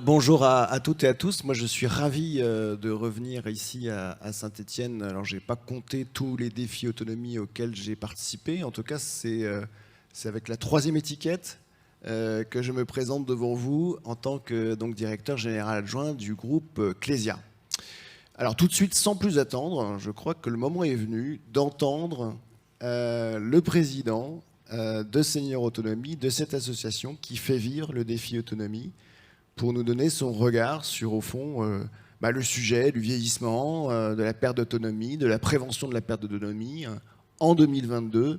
bonjour à toutes et à tous. Moi, je suis ravi de revenir ici à Saint-Étienne. Alors, je n'ai pas compté tous les défis autonomie auxquels j'ai participé. En tout cas, c'est avec la troisième étiquette que je me présente devant vous en tant que donc, directeur général adjoint du groupe Clésia. Alors, tout de suite, sans plus attendre, je crois que le moment est venu d'entendre le président de Senior Autonomie, de cette association qui fait vivre le défi autonomie, pour nous donner son regard sur, au fond, le sujet du vieillissement, de la perte d'autonomie, de la prévention de la perte d'autonomie. En 2022,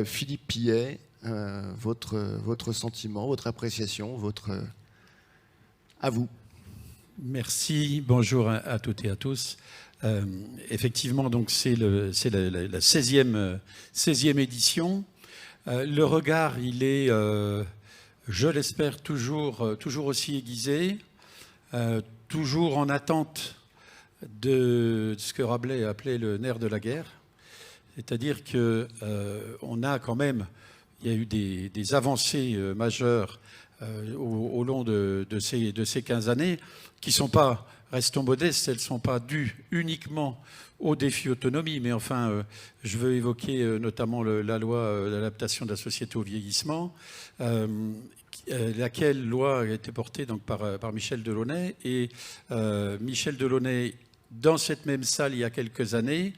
Philippe Pillet, votre sentiment, votre appréciation, à vous. Merci, bonjour à toutes et à tous. Effectivement, donc c'est la 16e édition. Le regard, il est... je l'espère toujours aussi aiguisé, toujours en attente de ce que Rabelais appelait le nerf de la guerre. C'est-à-dire qu'on a quand même, il y a eu des avancées majeures au long de ces 15 années qui ne sont pas, restons modestes, elles ne sont pas dues uniquement au défi autonomie, mais enfin, je veux évoquer notamment la loi d'adaptation de la société au vieillissement, laquelle loi a été portée donc, par Michel Delaunay. Et Michel Delaunay, dans cette même salle, il y a quelques années,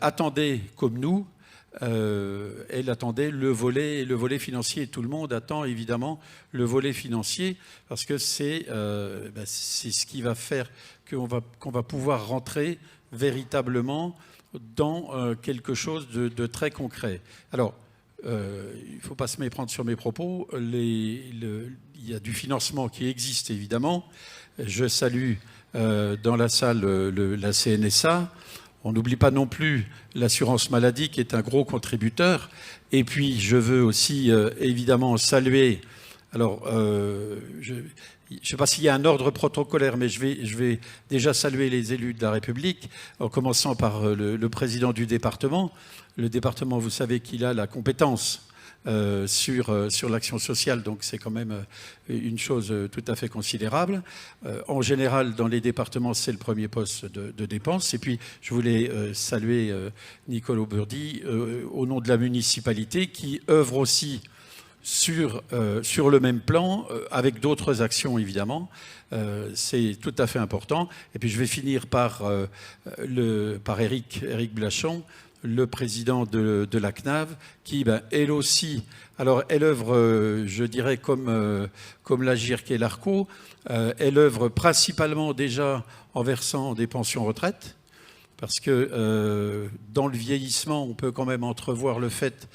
attendait, comme nous, elle attendait le volet financier. Tout le monde attend évidemment le volet financier, parce que c'est ce qui va faire qu'on va pouvoir rentrer véritablement dans quelque chose de très concret. Alors, il ne faut pas se méprendre sur mes propos. Il y a du financement qui existe, évidemment. Je salue dans la salle la CNSA. On n'oublie pas non plus l'assurance maladie, qui est un gros contributeur. Et puis, je veux aussi, évidemment, saluer... Alors, je ne sais pas s'il y a un ordre protocolaire, mais je vais déjà saluer les élus de la République, en commençant par le président du département. Le département, vous savez qu'il a la compétence sur l'action sociale, donc c'est quand même une chose tout à fait considérable. En général, dans les départements, c'est le premier poste de dépense. Et puis, je voulais saluer Nicole Auburdi au nom de la municipalité, qui œuvre aussi sur le même plan, avec d'autres actions évidemment. C'est tout à fait important. Et puis je vais finir par Éric Blachon, le président de la CNAV, qui, elle aussi, alors elle œuvre, je dirais, comme l'AGIRC et l'ARCO, elle œuvre principalement déjà en versant des pensions retraite, parce que dans le vieillissement, on peut quand même entrevoir le fait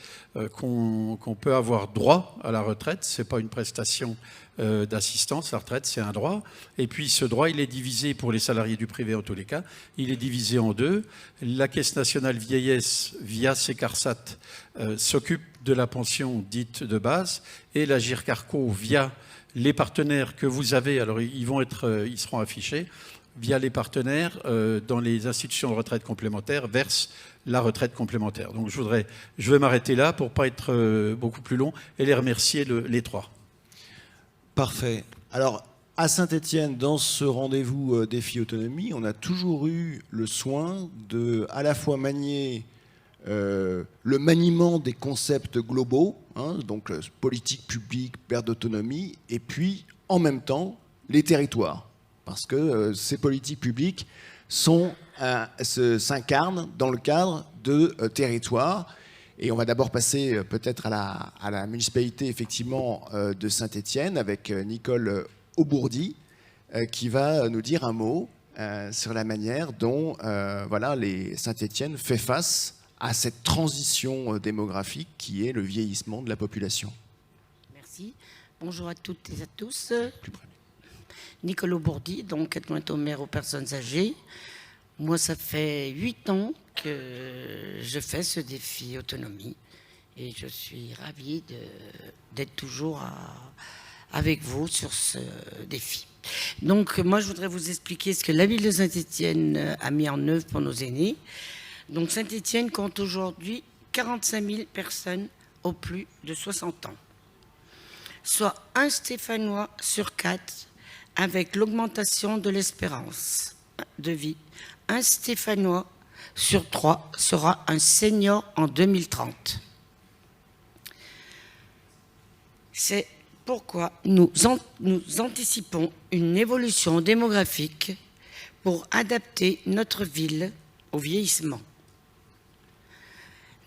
qu'on peut avoir droit à la retraite. Ce n'est pas une prestation d'assistance, la retraite, c'est un droit. Et puis ce droit, il est divisé pour les salariés du privé en tous les cas. Il est divisé en deux. La Caisse nationale vieillesse, via ses CARSAT, s'occupe de la pension dite de base, et la GIRC-ARCO, via les partenaires que vous avez, alors ils seront affichés, via les partenaires dans les institutions de retraite complémentaire, versent la retraite complémentaire. Donc je vais m'arrêter là pour ne pas être beaucoup plus long et les remercier les trois. Parfait. Alors, à Saint-Étienne, dans ce rendez-vous défi autonomie, on a toujours eu le soin de à la fois manier le maniement des concepts globaux, donc politique publique, perte d'autonomie, et puis en même temps les territoires. Parce que ces politiques publiques s'incarnent dans le cadre de territoires. Et on va d'abord passer peut-être à la municipalité effectivement de Saint-Étienne avec Nicole Auburdi qui va nous dire un mot sur la manière dont Saint-Étienne fait face à cette transition démographique qui est le vieillissement de la population. Merci. Bonjour à toutes et à tous. Nicole Auburdi, donc adjointe au maire aux personnes âgées. Moi, ça fait 8 ans que je fais ce défi autonomie et je suis ravie d'être toujours avec vous sur ce défi. Donc, moi, je voudrais vous expliquer ce que la ville de Saint-Étienne a mis en œuvre pour nos aînés. Donc, Saint-Étienne compte aujourd'hui 45 000 personnes au plus de 60 ans, soit un Stéphanois sur 4 avec l'augmentation de l'espérance de vie, un Stéphanois sur 3 sera un senior en 2030. C'est pourquoi nous anticipons une évolution démographique pour adapter notre ville au vieillissement.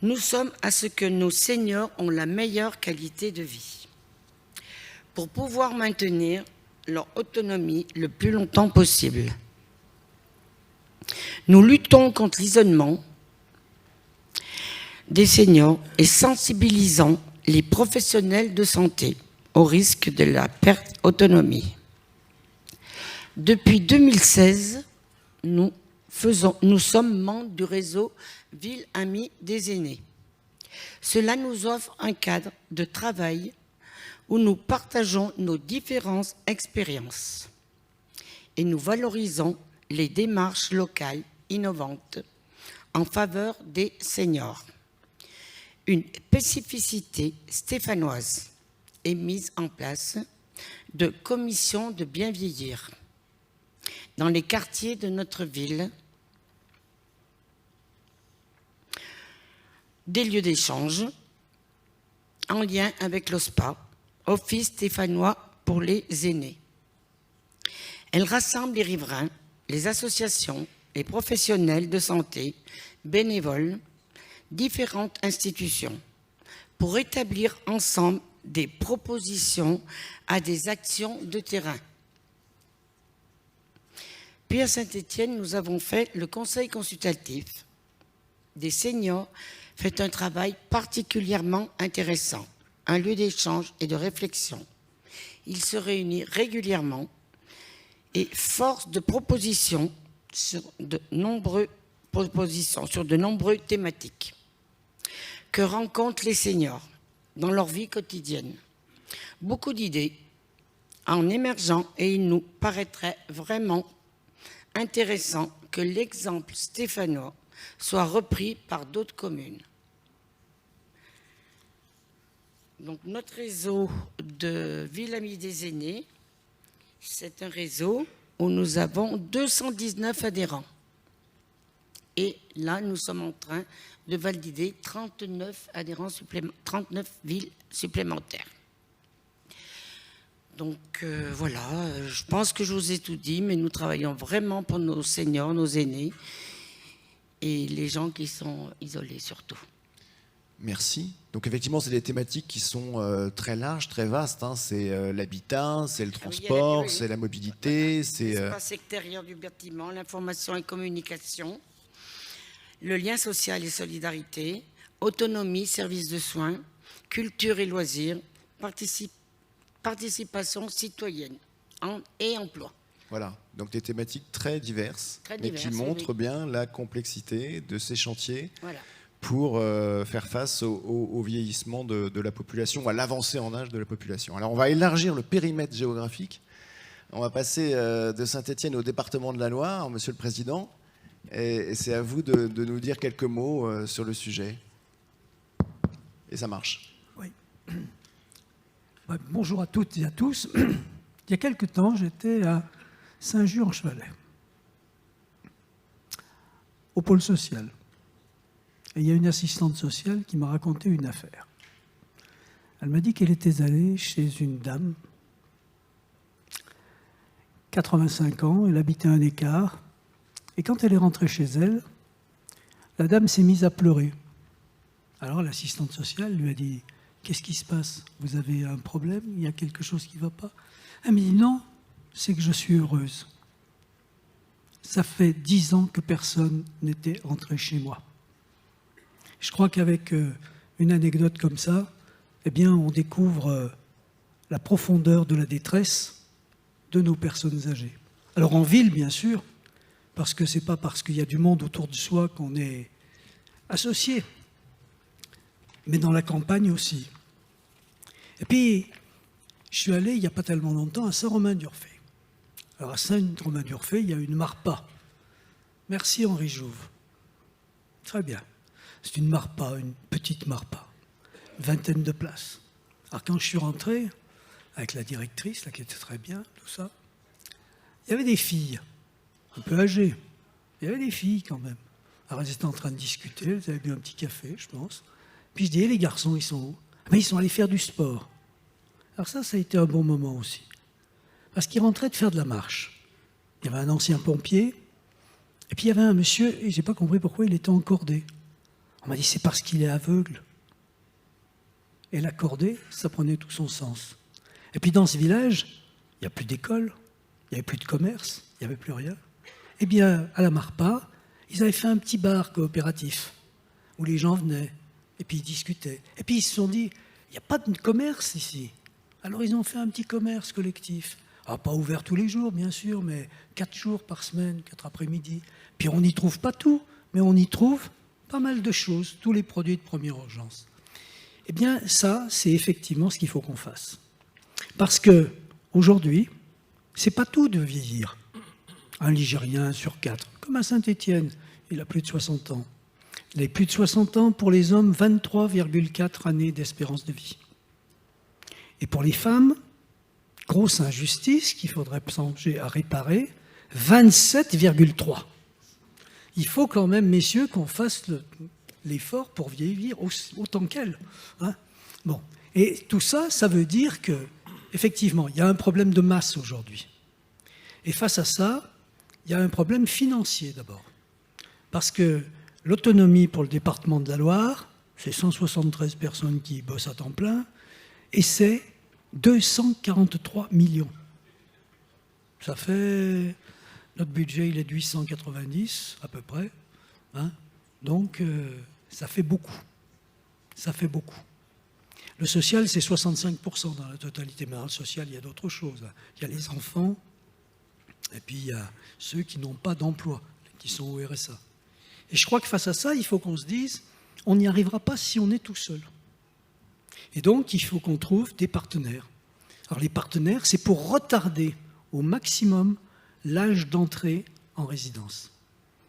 Nous sommes à ce que nos seniors ont la meilleure qualité de vie pour pouvoir maintenir leur autonomie le plus longtemps possible. Nous luttons contre l'isolement des seniors et sensibilisons les professionnels de santé au risque de la perte d'autonomie. Depuis 2016, nous sommes membres du réseau Ville Amie des aînés. Cela nous offre un cadre de travail où nous partageons nos différentes expériences et nous valorisons les démarches locales innovantes en faveur des seniors. Une spécificité stéphanoise est mise en place de commissions de bien vieillir dans les quartiers de notre ville, des lieux d'échange en lien avec l'OSPA, Office stéphanois pour les aînés. Elle rassemble les riverains, les associations, les professionnels de santé, bénévoles, différentes institutions, pour établir ensemble des propositions à des actions de terrain. Puis à Saint-Étienne, nous avons fait le conseil consultatif des seniors, fait un travail particulièrement intéressant, un lieu d'échange et de réflexion. Il se réunit régulièrement et force de propositions sur de nombreuses thématiques que rencontrent les seniors dans leur vie quotidienne. Beaucoup d'idées en émergeant et il nous paraîtrait vraiment intéressant que l'exemple stéphanois soit repris par d'autres communes. Donc, notre réseau de Ville Amie des aînés, c'est un réseau où nous avons 219 adhérents. Et là, nous sommes en train de valider 39 villes supplémentaires. Donc voilà, je pense que je vous ai tout dit, mais nous travaillons vraiment pour nos seniors, nos aînés et les gens qui sont isolés surtout. Merci. Donc effectivement, c'est des thématiques qui sont très larges, très vastes. Hein. C'est l'habitat, c'est le transport, c'est la mobilité. C'est l'espace extérieur du bâtiment, l'information et communication, le lien social et solidarité, autonomie, services de soins, culture et loisirs, participation citoyenne et emploi. Voilà, donc des thématiques très diverses, mais qui montrent bien la complexité de ces chantiers. Voilà. Pour faire face au vieillissement de la population, à l'avancée en âge de la population. Alors on va élargir le périmètre géographique. On va passer de Saint-Étienne au département de la Loire, Monsieur le Président. Et c'est à vous de nous dire quelques mots sur le sujet. Et ça marche. Oui. Bonjour à toutes et à tous. Il y a quelque temps, j'étais à Saint-Just-en-Chevalet, au pôle social. Et il y a une assistante sociale qui m'a raconté une affaire. Elle m'a dit qu'elle était allée chez une dame, 85 ans, elle habitait un écart, et quand elle est rentrée chez elle, la dame s'est mise à pleurer. Alors l'assistante sociale lui a dit « Qu'est-ce qui se passe? Vous avez un problème? Il y a quelque chose qui ne va pas ?» Elle m'a dit « Non, c'est que je suis heureuse. Ça fait 10 ans que personne n'était rentré chez moi. » Je crois qu'avec une anecdote comme ça, eh bien, on découvre la profondeur de la détresse de nos personnes âgées. Alors en ville, bien sûr, parce que ce n'est pas parce qu'il y a du monde autour de soi qu'on est associé, mais dans la campagne aussi. Et puis, je suis allé, il n'y a pas tellement longtemps, à Saint-Romain-d'Urfé. Alors à Saint-Romain-d'Urfé, il y a une MARPA. Merci Henri Jouve. Très bien. C'est une MARPA, une petite MARPA, une vingtaine de places. Alors quand je suis rentré, avec la directrice, là, qui était très bien, tout ça, il y avait des filles, un peu âgées. Il y avait des filles quand même. Alors elles étaient en train de discuter, elles avaient bu un petit café, je pense. Puis je dis, les garçons, ils sont où? Mais ils sont allés faire du sport. Alors ça a été un bon moment aussi. Parce qu'ils rentraient de faire de la marche. Il y avait un ancien pompier, et puis il y avait un monsieur, et je n'ai pas compris pourquoi il était encordé. On m'a dit, c'est parce qu'il est aveugle. Et la cordée, ça prenait tout son sens. Et puis dans ce village, il n'y a plus d'école, il n'y avait plus de commerce, il n'y avait plus rien. Eh bien, à la Marpa, ils avaient fait un petit bar coopératif où les gens venaient et puis ils discutaient. Et puis ils se sont dit, il n'y a pas de commerce ici. Alors ils ont fait un petit commerce collectif. Ah, pas ouvert tous les jours, bien sûr, mais 4 jours par semaine, 4 après-midi. Puis on n'y trouve pas tout, mais on y trouve pas mal de choses, tous les produits de première urgence. Eh bien, ça, c'est effectivement ce qu'il faut qu'on fasse. Parce que aujourd'hui, c'est pas tout de vieillir. Un Ligérien sur 4, comme à Saint-Étienne, il a plus de 60 ans. Les plus de 60 ans, pour les hommes, 23,4 années d'espérance de vie. Et pour les femmes, grosse injustice qu'il faudrait songer à réparer, 27,3. Il faut quand même, messieurs, qu'on fasse l'effort pour vieillir autant qu'elles. Hein, bon. Et tout ça, ça veut dire que, effectivement, il y a un problème de masse aujourd'hui. Et face à ça, il y a un problème financier d'abord. Parce que l'autonomie pour le département de la Loire, c'est 173 personnes qui bossent à temps plein, et c'est 243 millions. Ça fait... Notre budget, il est de 890 à peu près. Hein, donc, ça fait beaucoup. Ça fait beaucoup. Le social, c'est 65% dans la totalité. Mais dans le social, il y a d'autres choses. Il y a les enfants, et puis il y a ceux qui n'ont pas d'emploi, qui sont au RSA. Et je crois que face à ça, il faut qu'on se dise, on n'y arrivera pas si on est tout seul. Et donc, il faut qu'on trouve des partenaires. Alors, les partenaires, c'est pour retarder au maximum l'âge d'entrée en résidence.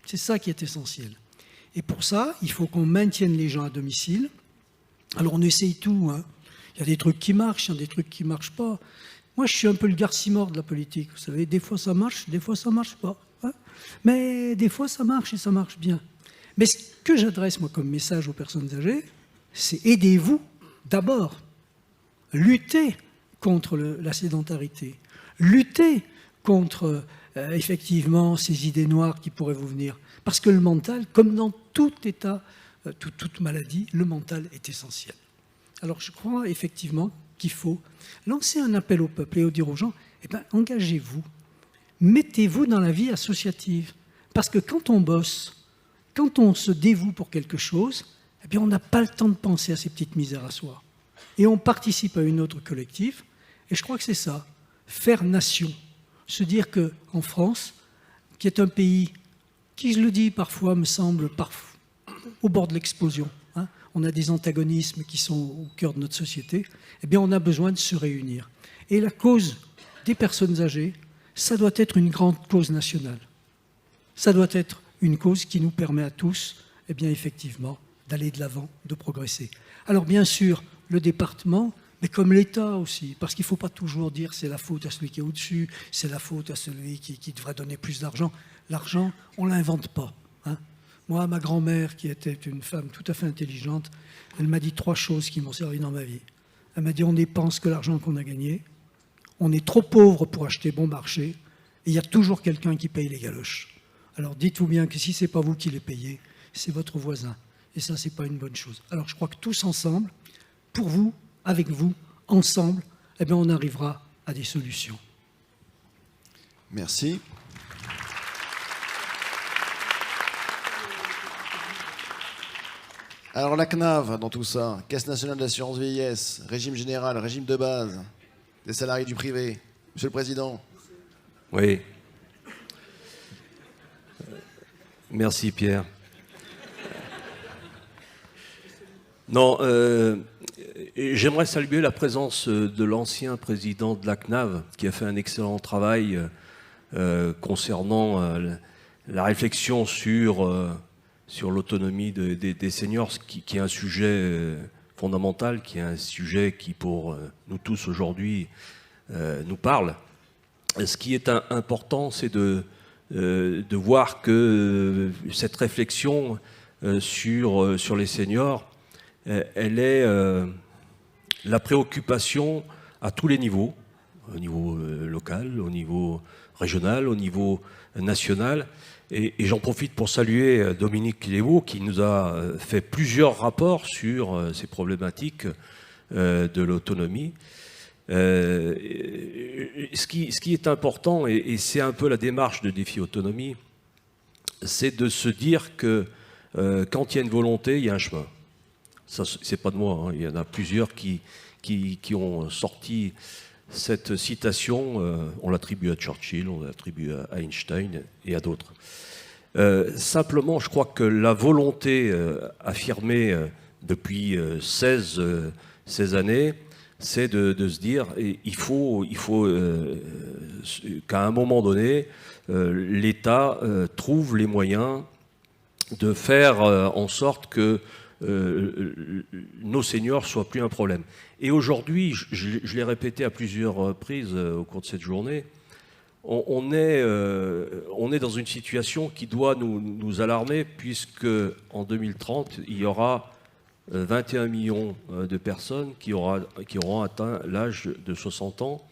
C'est ça qui est essentiel. Et pour ça, il faut qu'on maintienne les gens à domicile. Alors, on essaye tout. Hein. Il y a des trucs qui marchent, il y a des trucs qui ne marchent pas. Moi, je suis un peu le garcimore de la politique. Vous savez, des fois ça marche, des fois ça ne marche pas. Hein. Mais des fois ça marche et ça marche bien. Mais ce que j'adresse, moi, comme message aux personnes âgées, c'est aidez-vous d'abord. Luttez contre la sédentarité. Luttez contre, effectivement, ces idées noires qui pourraient vous venir. Parce que le mental, comme dans tout état, toute maladie, le mental est essentiel. Alors je crois effectivement qu'il faut lancer un appel au peuple et dire aux gens, eh ben, engagez-vous, mettez-vous dans la vie associative. Parce que quand on bosse, quand on se dévoue pour quelque chose, eh bien, on n'a pas le temps de penser à ces petites misères à soi. Et on participe à une autre collectif. Et je crois que c'est ça, faire nation. Se dire qu'en France, qui est un pays qui, je le dis parfois, me semble au bord de l'explosion, hein, on a des antagonismes qui sont au cœur de notre société, eh bien on a besoin de se réunir. Et la cause des personnes âgées, ça doit être une grande cause nationale. Ça doit être une cause qui nous permet à tous, eh bien effectivement, d'aller de l'avant, de progresser. Alors bien sûr, le département, mais comme l'État aussi, parce qu'il ne faut pas toujours dire c'est la faute à celui qui est au-dessus, c'est la faute à celui qui devrait donner plus d'argent. L'argent, on ne l'invente pas. Hein. Moi, ma grand-mère, qui était une femme tout à fait intelligente, elle m'a dit 3 choses qui m'ont servi dans ma vie. Elle m'a dit on dépense que l'argent qu'on a gagné, on est trop pauvre pour acheter bon marché, et il y a toujours quelqu'un qui paye les galoches. Alors dites-vous bien que si ce n'est pas vous qui les payez, c'est votre voisin. Et ça, ce n'est pas une bonne chose. Alors je crois que tous ensemble, pour vous, avec vous, ensemble, eh bien, on arrivera à des solutions. Merci. Alors la CNAV dans tout ça, Caisse nationale d'assurance vieillesse, régime général, régime de base, des salariés du privé. Monsieur le Président. Oui. Merci Pierre. Non, j'aimerais saluer la présence de l'ancien président de la CNAV qui a fait un excellent travail concernant la réflexion sur l'autonomie des seniors, qui est un sujet fondamental, qui est un sujet qui pour nous tous aujourd'hui nous parle. ce qui est important, c'est de voir que cette réflexion sur les seniors, elle est la préoccupation à tous les niveaux, au niveau local, au niveau régional, au niveau national. Et j'en profite pour saluer Dominique Lévaux, qui nous a fait plusieurs rapports sur ces problématiques de l'autonomie. Ce qui est important, et c'est un peu la démarche de Défi Autonomie, c'est de se dire que quand il y a une volonté, il y a un chemin. Ça, c'est pas de moi, hein. Il y en a plusieurs qui ont sorti cette citation. On l'attribue à Churchill, on l'attribue à Einstein et à d'autres. Simplement, je crois que la volonté affirmée depuis 16 années, c'est de se dire il faut qu'à un moment donné, l'État trouve les moyens de faire en sorte que nos seniors soient plus un problème. Et aujourd'hui, je l'ai répété à plusieurs reprises au cours de cette journée, on est dans une situation qui doit nous alarmer, puisque en 2030, il y aura 21 millions de personnes qui auront atteint l'âge de 60 ans,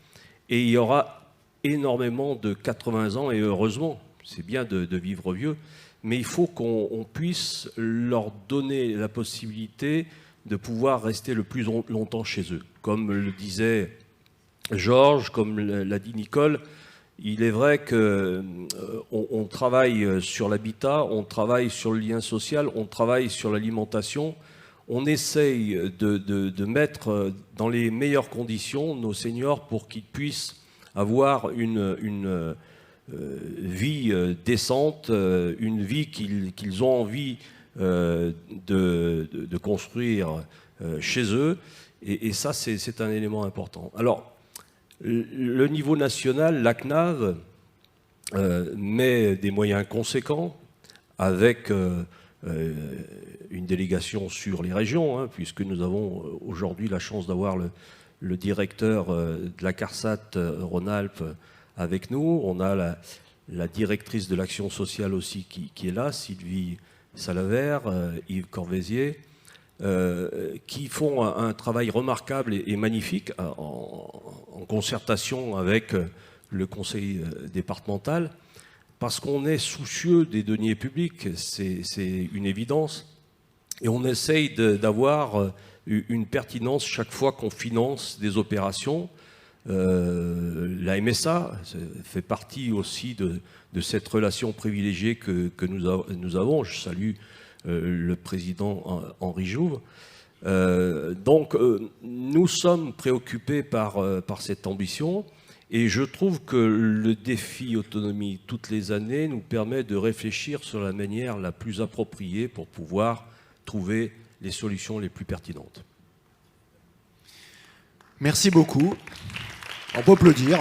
et il y aura énormément de 80 ans, et heureusement, c'est bien de vivre vieux, mais il faut qu'on puisse leur donner la possibilité de pouvoir rester le plus longtemps chez eux. Comme le disait Georges, comme l'a dit Nicole, il est vrai qu'on travaille sur l'habitat, on travaille sur le lien social, on travaille sur l'alimentation. On essaye de mettre dans les meilleures conditions nos seniors pour qu'ils puissent avoir une vie décente, une vie qu'ils ont envie de construire chez eux. Et ça, c'est un élément important. Alors, le niveau national, la CNAV, met des moyens conséquents avec une délégation sur les régions, hein, puisque nous avons aujourd'hui la chance d'avoir le directeur de la CARSAT Rhône-Alpes avec nous. On a la directrice de l'action sociale aussi qui est là, Sylvie Salavert, Yves Corvézier, qui font un travail remarquable et magnifique en concertation avec le conseil départemental, parce qu'on est soucieux des deniers publics, c'est une évidence, et on essaye d'avoir une pertinence chaque fois qu'on finance des opérations. La MSA fait partie aussi de cette relation privilégiée que nous avons. Je salue le président Henri Jouve. Donc nous sommes préoccupés par cette ambition, et je trouve que le défi autonomie toutes les années nous permet de réfléchir sur la manière la plus appropriée pour pouvoir trouver les solutions les plus pertinentes. Merci beaucoup. On peut applaudir.